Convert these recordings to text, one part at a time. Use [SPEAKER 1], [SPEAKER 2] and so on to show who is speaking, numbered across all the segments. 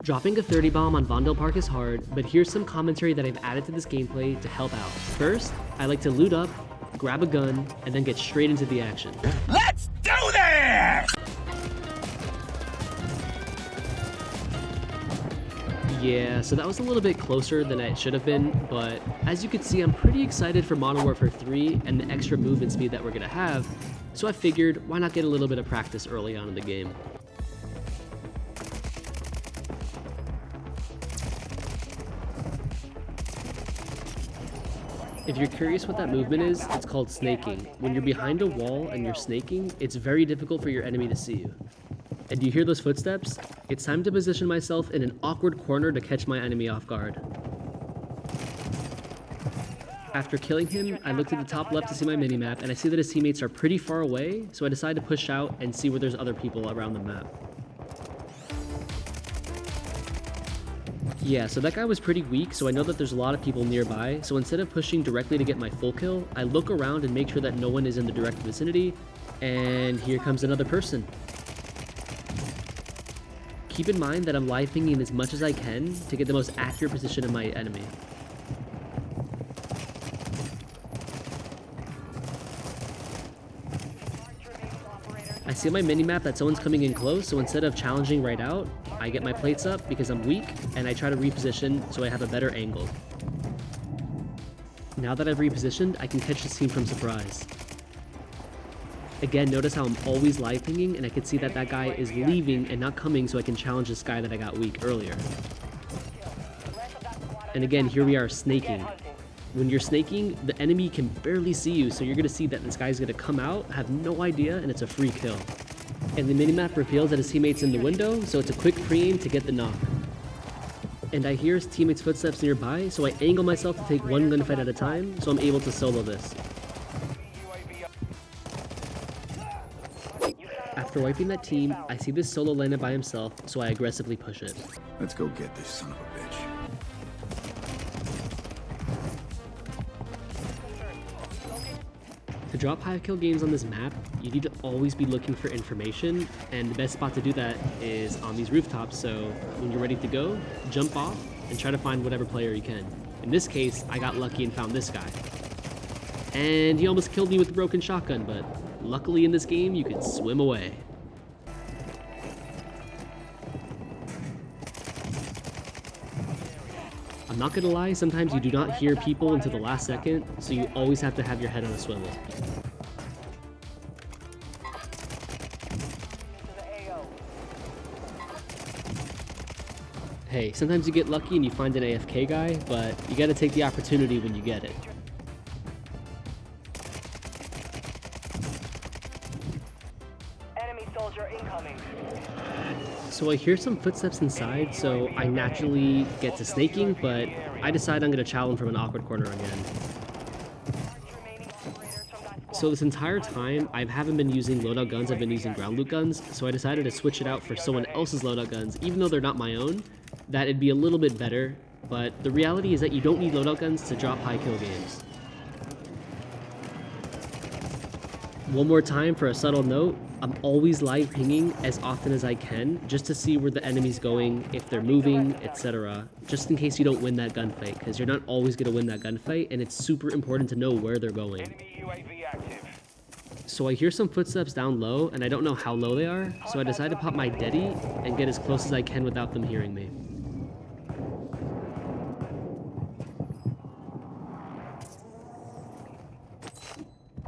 [SPEAKER 1] Dropping a 30 bomb on Vondel Park is hard, but here's some commentary that I've added to this gameplay to help out. First, I like to loot up, grab a gun, and then get straight into the action.
[SPEAKER 2] Let's do this!
[SPEAKER 1] Yeah, so that was a little bit closer than it should have been, but as you can see, I'm pretty excited for Modern Warfare 3 and the extra movement speed that we're gonna have, so I figured why not get a little bit of practice early on in the game. If you're curious what that movement is, it's called snaking. When you're behind a wall and you're snaking, it's very difficult for your enemy to see you. And do you hear those footsteps? It's time to position myself in an awkward corner to catch my enemy off guard. After killing him, I look to the top left to see my minimap, and I see that his teammates are pretty far away, so I decide to push out and see where there's other people around the map. Yeah, so that guy was pretty weak, so I know that there's a lot of people nearby, so instead of pushing directly to get my full kill, I look around and make sure that no one is in the direct vicinity, and here comes another person. Keep in mind that I'm live pinging as much as I can to get the most accurate position of my enemy. I see on my minimap that someone's coming in close, so instead of challenging right out, I get my plates up because I'm weak, and I try to reposition so I have a better angle. Now that I've repositioned, I can catch this team from surprise. Again, notice how I'm always live pinging, and I can see that that guy is leaving and not coming, so I can challenge this guy that I got weak earlier. And again, here we are snaking. When you're snaking, the enemy can barely see you, so you're going to see that this guy's going to come out, have no idea, and it's a free kill. And the minimap reveals that his teammate's in the window, so it's a quick pre-aim to get the knock. And I hear his teammate's footsteps nearby, so I angle myself to take one gunfight at a time, so I'm able to solo this. After wiping that team, I see this solo landed by himself, so I aggressively push it.
[SPEAKER 3] Let's go get this son of a bitch.
[SPEAKER 1] To drop high kill games on this map, you need to always be looking for information, and the best spot to do that is on these rooftops, so when you're ready to go, jump off and try to find whatever player you can. In this case, I got lucky and found this guy. And he almost killed me with a broken shotgun, but luckily in this game, you can swim away. I'm not gonna lie, sometimes you do not hear people until the last second, so you always have to have your head on a swivel. Hey, sometimes you get lucky and you find an AFK guy, but you gotta take the opportunity when you get it.
[SPEAKER 2] Enemy soldier incoming.
[SPEAKER 1] So I hear some footsteps inside, so I naturally get to snaking, but I decide I'm going to chow him from an awkward corner again. So this entire time, I haven't been using loadout guns, I've been using ground loot guns, so I decided to switch it out for someone else's loadout guns, even though they're not my own. That it'd be a little bit better, but the reality is that you don't need loadout guns to drop high kill games. One more time for a subtle note, I'm always live pinging as often as I can just to see where the enemy's going, if they're moving, etc. Just in case you don't win that gunfight, because you're not always going to win that gunfight, and it's super important to know where they're going. So I hear some footsteps down low, and I don't know how low they are, so I decide to pop my Deddy and get as close as I can without them hearing me.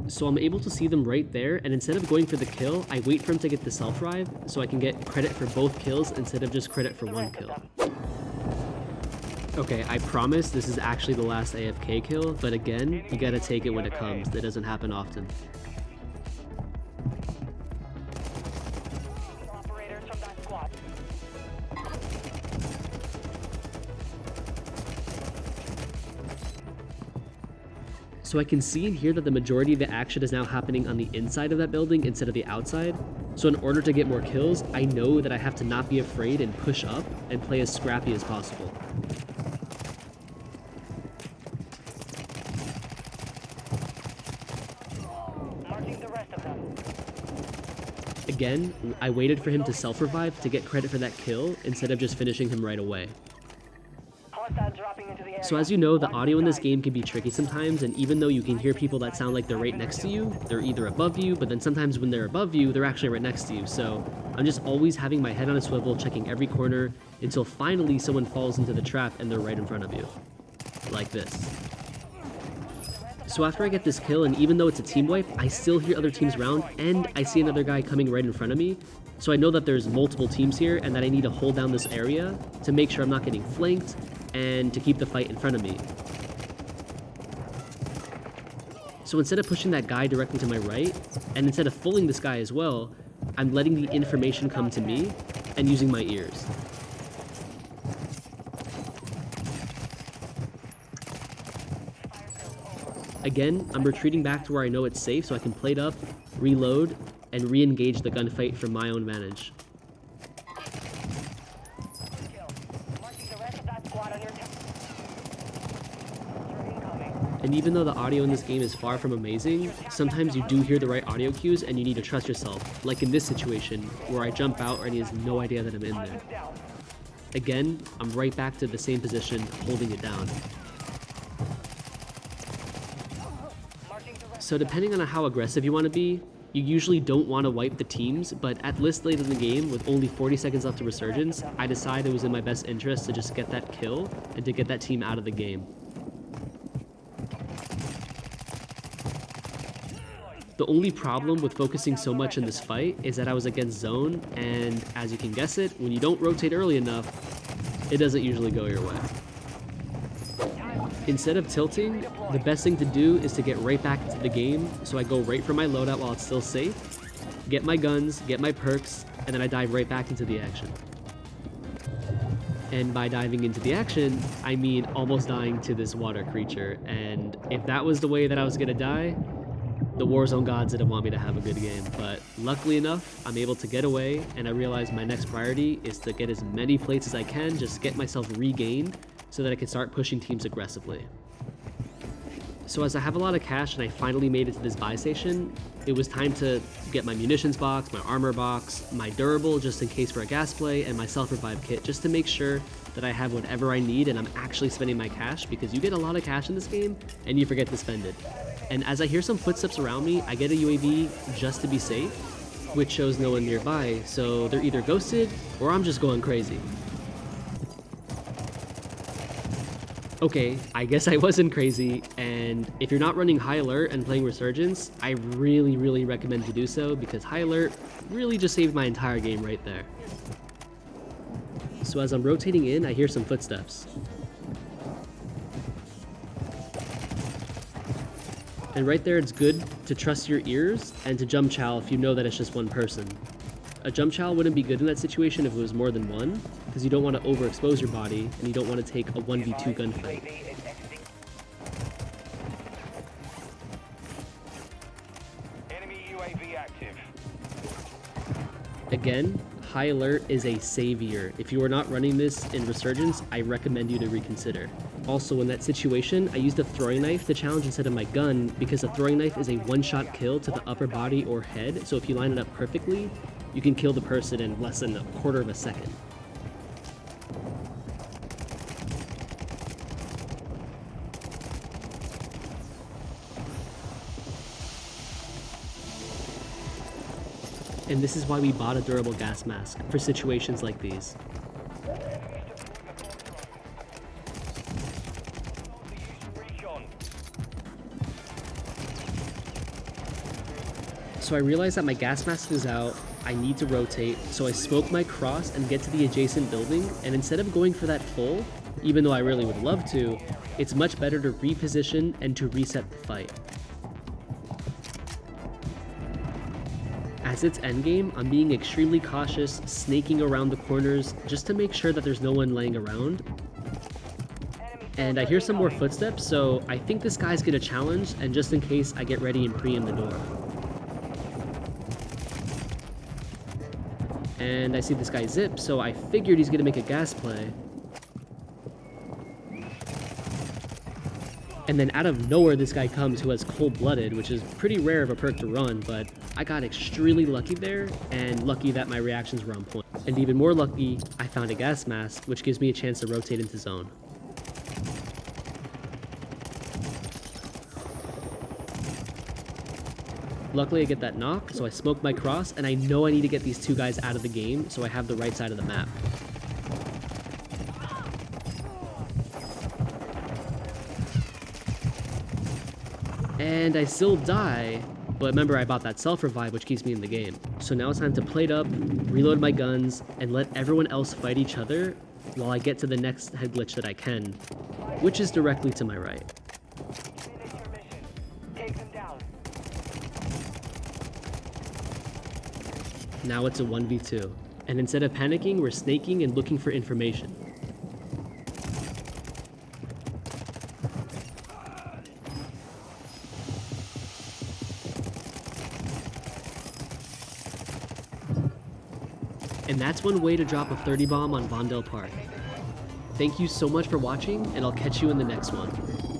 [SPEAKER 1] So I'm able to see them right there, and instead of going for the kill, I wait for him to get the self-revive, so I can get credit for both kills instead of just credit for one kill. Okay, I promise this is actually the last AFK kill, but again, you gotta take it when it comes. That doesn't happen often. So I can see and hear that the majority of the action is now happening on the inside of that building instead of the outside. So in order to get more kills, I know that I have to not be afraid and push up and play as scrappy as possible. Again, I waited for him to self-revive to get credit for that kill instead of just finishing him right away.
[SPEAKER 2] Hostile dropping into the area.
[SPEAKER 1] So as you know, the audio in this game can be tricky sometimes, and even though you can hear people that sound like they're right next to you, they're either above you, but then sometimes when they're above you, they're actually right next to you. So I'm just always having my head on a swivel, checking every corner, until finally someone falls into the trap and they're right in front of you. Like this. So after I get this kill, and even though it's a team wipe, I still hear other teams around, and I see another guy coming right in front of me. So I know that there's multiple teams here, and that I need to hold down this area to make sure I'm not getting flanked, and to keep the fight in front of me. So instead of pushing that guy directly to my right, and instead of fooling this guy as well, I'm letting the information come to me, and using my ears. Again, I'm retreating back to where I know it's safe so I can plate up, reload, and re-engage the gunfight from my own vantage. And even though the audio in this game is far from amazing, sometimes you do hear the right audio cues and you need to trust yourself, like in this situation, where I jump out and he has no idea that I'm in there. Again, I'm right back to the same position, holding it down. So depending on how aggressive you want to be, you usually don't want to wipe the teams, but at this late in the game, with only 40 seconds left to Resurgence, I decided it was in my best interest to just get that kill and to get that team out of the game. The only problem with focusing so much in this fight is that I was against zone, and as you can guess it, when you don't rotate early enough, it doesn't usually go your way. Instead of tilting, the best thing to do is to get right back into the game, so I go right for my loadout while it's still safe, get my guns, get my perks, and then I dive right back into the action. And by diving into the action, I mean almost dying to this water creature, and if that was the way that I was gonna die, the Warzone gods didn't want me to have a good game, but luckily enough, I'm able to get away, and I realize my next priority is to get as many plates as I can, just get myself regained, so that I can start pushing teams aggressively. So as I have a lot of cash and I finally made it to this buy station, it was time to get my munitions box, my armor box, my durable just in case for a gas play, and my self-revive kit just to make sure that I have whatever I need and I'm actually spending my cash, because you get a lot of cash in this game and you forget to spend it. And as I hear some footsteps around me, I get a UAV just to be safe, which shows no one nearby, so they're either ghosted or I'm just going crazy. Okay, I guess I wasn't crazy, and if you're not running high alert and playing Resurgence, I really recommend to do so, because high alert really just saved my entire game right there. So as I'm rotating in, I hear some footsteps. And right there, it's good to trust your ears and to jump chow if you know that it's just one person. A jump chow wouldn't be good in that situation if it was more than one, because you don't want to overexpose your body, and you don't want to take a 1v2 gunfight.
[SPEAKER 2] Enemy UAV active.
[SPEAKER 1] Again, high alert is a savior. If you are not running this in Resurgence, I recommend you to reconsider. Also, in that situation, I used a throwing knife to challenge instead of my gun, because a throwing knife is a one-shot kill to the upper body or head, so if you line it up perfectly, you can kill the person in less than a quarter of a second. And this is why we bought a durable gas mask, for situations like these. So I realized that my gas mask is out, I need to rotate, so I smoke my cross and get to the adjacent building, and instead of going for that full, even though I really would love to, it's much better to reposition and to reset the fight. As it's endgame, I'm being extremely cautious, snaking around the corners, just to make sure that there's no one laying around. And I hear some more footsteps, so I think this guy's gonna challenge, and just in case, I get ready and pre-aim the door. And I see this guy zip, so I figured he's gonna make a gas play. And then out of nowhere, this guy comes who has cold-blooded, which is pretty rare of a perk to run, but I got extremely lucky there, and lucky that my reactions were on point. And even more lucky, I found a gas mask, which gives me a chance to rotate into zone. Luckily, I get that knock, so I smoke my cross, and I know I need to get these two guys out of the game, so I have the right side of the map. And I still die, but remember I bought that self-revive, which keeps me in the game. So now it's time to plate up, reload my guns, and let everyone else fight each other while I get to the next head glitch that I can, which is directly to my right.
[SPEAKER 2] Finish your mission. Take them down.
[SPEAKER 1] Now it's a 1v2, and instead of panicking, we're snaking and looking for information. And that's one way to drop a 30 bomb on Vondel Park. Thank you so much for watching, and I'll catch you in the next one.